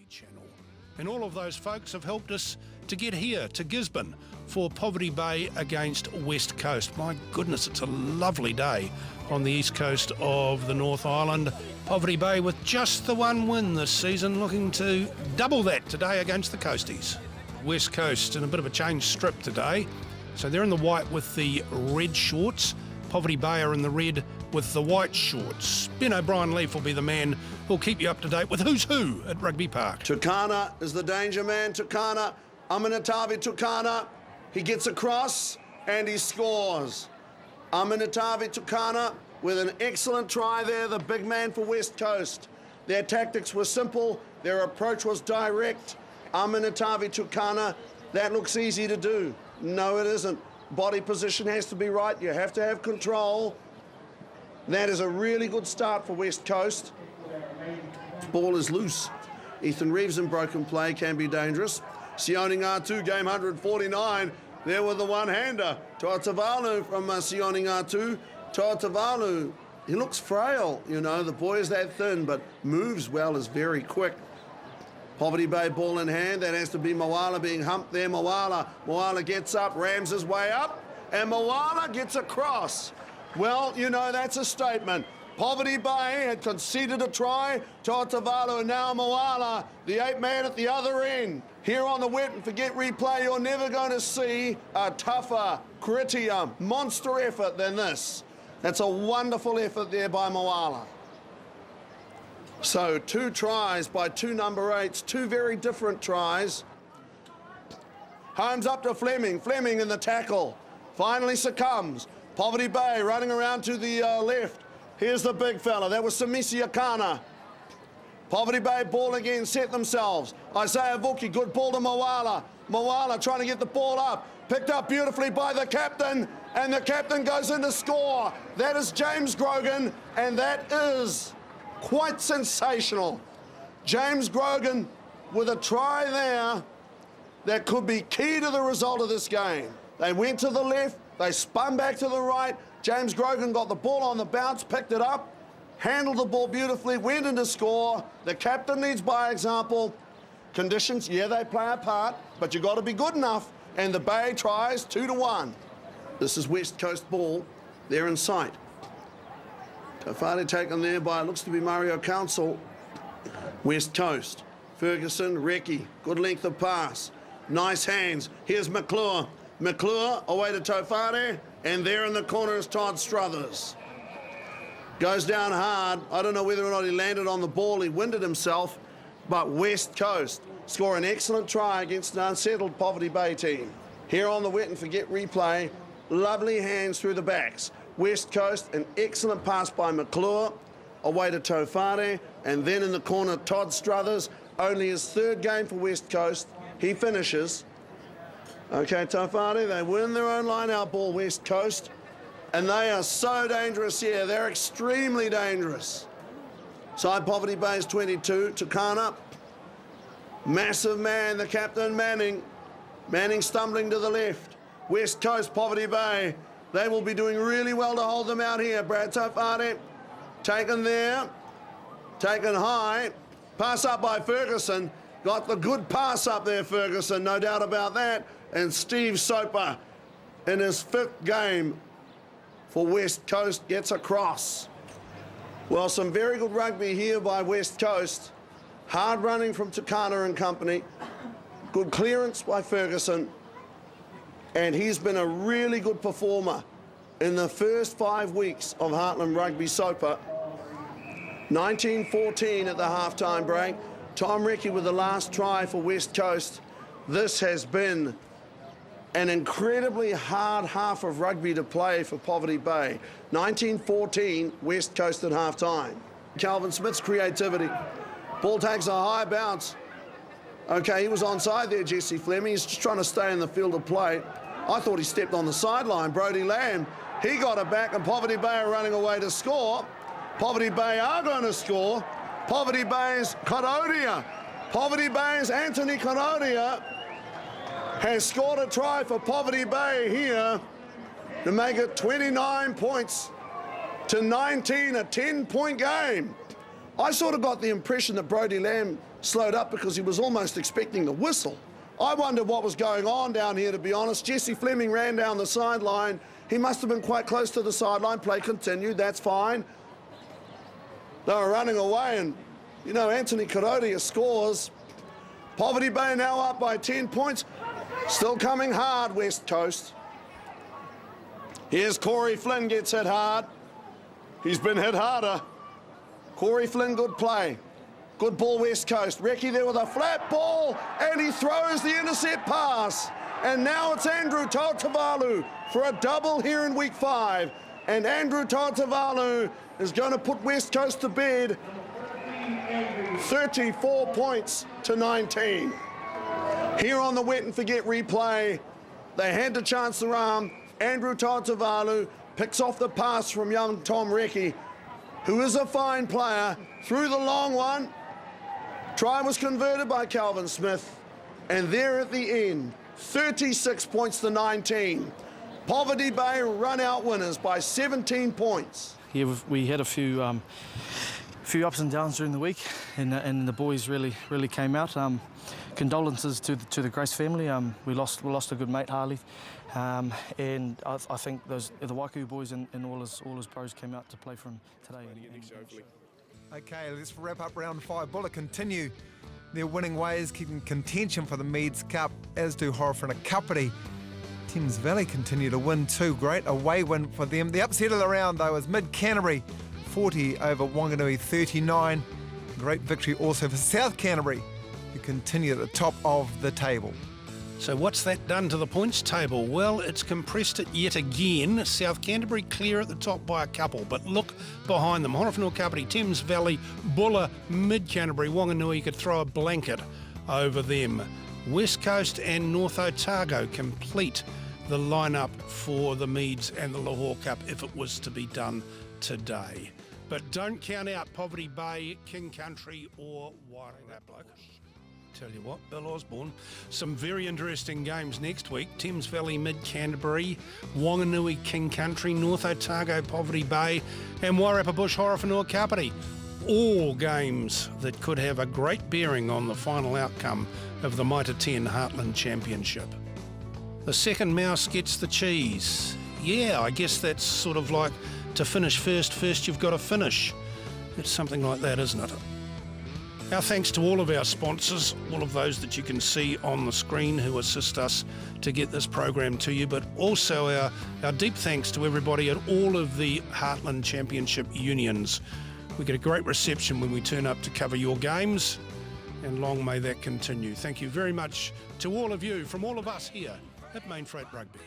channel. And all of those folks have helped us to get here to Gisborne for Poverty Bay against West Coast. My goodness, it's a lovely day on the east coast of the North Island. Poverty Bay with just the one win this season, looking to double that today against the Coasties. West Coast in a bit of a change strip today. So they're in the white with the red shorts. Poverty Bay are in the red with the white shorts. Ben O'Brien-Leaf will be the man who'll keep you up to date with who's who at Rugby Park. Tukana is the danger man. Tukana, Aminatavi Tukana. He gets across and he scores. Aminatavi Tukana with an excellent try there, the big man for West Coast. Their tactics were simple, their approach was direct. Aminatavi Tukana, that looks easy to do. No, it isn't. Body position has to be right, you have to have control. That is a really good start for West Coast. Ball is loose. Ethan Reeves in broken play can be dangerous. Sioning R2, game 149. There with the one-hander. Toatavalu from Sioning R2. Toatavalu, he looks frail, you know, the boy is that thin, but moves well, is very quick. Poverty Bay ball in hand, that has to be Moala being humped there. Moala gets up, rams his way up, and Moala gets across. Well, you know, that's a statement. Poverty Bay had conceded a try. Toatavalu, now Moala, the 8-man at the other end. Here on the wet and forget replay, you're never going to see a tougher, grittier, monster effort than this. That's a wonderful effort there by Moala. So 2 tries by 2 number 8s, 2 very different tries. Holmes up to Fleming. Fleming in the tackle. Finally succumbs. Poverty Bay running around to the left. Here's the big fella. That was Samisi Akana. Poverty Bay ball again, set themselves. Isaiah Vuki, good ball to Moala. Moala trying to get the ball up. Picked up beautifully by the captain, and the captain goes in to score. That is James Grogan, and that is quite sensational. James Grogan with a try there that could be key to the result of this game. They went to the left, they spun back to the right. James Grogan got the ball on the bounce, picked it up, handled the ball beautifully, went in to score. The captain needs by example. Conditions, yeah, they play a part, but you've got to be good enough. And the Bay tries 2-1. This is West Coast ball. They're in sight. Tofari taken there by, it looks to be Mario Council. West Coast. Ferguson, Recce, good length of pass. Nice hands. Here's McClure. McClure away to Tofari, and there in the corner is Todd Struthers. Goes down hard. I don't know whether or not he landed on the ball. He winded himself, but West Coast score an excellent try against an unsettled Poverty Bay team. Here on the wet and forget replay, lovely hands through the backs. West Coast, an excellent pass by McClure, away to Tofari, and then in the corner, Todd Struthers, only his 3rd game for West Coast. He finishes. Okay, Tofari, they win their own line-out ball, West Coast, and they are so dangerous here. They're extremely dangerous. Side Poverty Bay's 22, Tukana. Massive man, the captain, Manning. Manning stumbling to the left. West Coast, Poverty Bay. They will be doing really well to hold them out here. Brad Tofari, taken there, taken high. Pass up by Ferguson. Got the good pass up there, Ferguson, no doubt about that. And Steve Soper, in his 5th game for West Coast, gets across. Well, some very good rugby here by West Coast. Hard running from Tukana and company. Good clearance by Ferguson. And he's been a really good performer in the first 5 weeks of Heartland Rugby Soper. 19-14 at the halftime break. Tom Recce with the last try for West Coast. This has been an incredibly hard half of rugby to play for Poverty Bay. 19-14, West Coast at halftime. Calvin Smith's creativity. Ball takes a high bounce. Okay, he was onside there, Jesse Fleming. He's just trying to stay in the field of play. I thought he stepped on the sideline. Brody Lamb, he got it back, and Poverty Bay are running away to score. Poverty Bay are going to score. Poverty Bay's Kanodia. Poverty Bay's Anthony Kanodia has scored a try for Poverty Bay here to make it 29 points to 19, a 10-point game. I sort of got the impression that Brodie Lamb slowed up because he was almost expecting the whistle. I wondered what was going on down here, to be honest. Jesse Fleming ran down the sideline. He must have been quite close to the sideline. Play continued, that's fine. They were running away, and, you know, Anthony Karodia scores. Poverty Bay now up by 10 points. Still coming hard, West Coast. Here's Corey Flynn, gets hit hard. He's been hit harder. Corey Flynn, good play. Good ball, West Coast. Recce there with a flat ball, and he throws the intercept pass. And now it's Andrew Tautavalu for a double here in week 5. And Andrew Tautavalu is going to put West Coast to bed. 34 points to 19. Here on the Wet and Forget replay, they had the chance to run. Andrew Tautavalu picks off the pass from young Tom Recce, who is a fine player, through the long one. Try was converted by Calvin Smith. And there at the end, 36 points to 19. Poverty Bay run out winners by 17 points. Yeah, we had a few ups and downs during the week, and the boys really came out. Condolences to the Grace family. We lost a good mate, Harley, and I think the Waiku boys and all his pros came out to play for him today. Okay, let's wrap up round 5. Buller continue their winning ways, keeping contention for the Meads Cup, as do Horowhenua Kapiti. Thames Valley continue to win too. Great away win for them. The upset of the round, though, is Mid Canterbury, 40 over Wanganui 39. Great victory also for South Canterbury, who continue at the top of the table. So what's that done to the points table? Well, it's compressed it yet again. South Canterbury clear at the top by a couple, but look behind them. Horowhenua Kapiti, Thames Valley, Buller, Mid Canterbury, Wanganui, you could throw a blanket over them. West Coast and North Otago complete the lineup for the Meads and the Lahore Cup if it was to be done today. But don't count out Poverty Bay, King Country or Wairoa bloke. Tell you what, Bill Osborne, some very interesting games next week. Thames Valley, Mid Canterbury, Wanganui, King Country, North Otago, Poverty Bay, and Wairarapa Bush, Horowhenua Kapiti. All games that could have a great bearing on the final outcome of the Mitre 10 Heartland Championship. The second mouse gets the cheese. Yeah, I guess that's sort of like to finish first you've got to finish. It's something like that, isn't it? Our thanks to all of our sponsors, all of those that you can see on the screen who assist us to get this program to you, but also our deep thanks to everybody at all of the Heartland Championship unions. We get a great reception when we turn up to cover your games, and long may that continue. Thank you very much to all of you from all of us here at Mainfreight Rugby.